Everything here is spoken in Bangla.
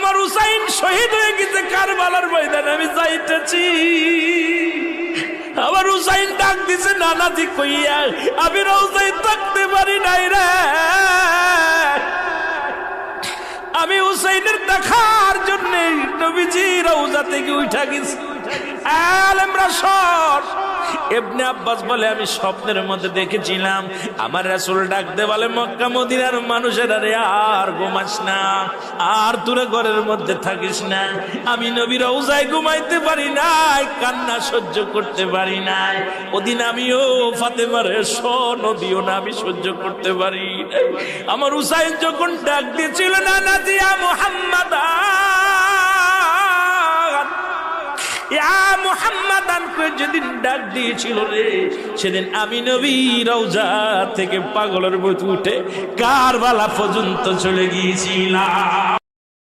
আমার হুসাইন শহীদ হয়ে গেছে কারবালার ময়দানে, আমি যাইতেছি। আমার হুসাইন ডাক দিছে নানাজি কইয়া, আমি রওজায় থাকতে পারি নাই রে, আমি হুসাইনের দেখার জন্য নবীজি রওজা থেকে উঠা গেছি। আলেমরা সর। ইবনে আব্বাস বলে আমি স্বপ্নের মধ্যে দেখেছিলাম আমার রাসূল ডাক দে বলে, মক্কা মদিনার মানুষেরা রে আর ঘুমাস না, আর তোরা ঘরের মধ্যে থাকিস না। আমি নবী রওজায় ঘুমাইতে পারি নাই, কান্না সহ্য করতে পারি নাই। ওদিন আমিও ফাতেমার নদীও না আমি সহ্য করতে পারি। আমার হুসাইন যখন ডাক দিয়েছিল না নাজি ইয়া মুহাম্মাদ ইয়া মুহাম্মাদান কই যেদিন ডাক দিয়েছিল রে, সেদিন আমি নবী রওজা থেকে পাগলের মতো উঠে কারবালা পর্যন্ত চলে গিয়েছিলাম।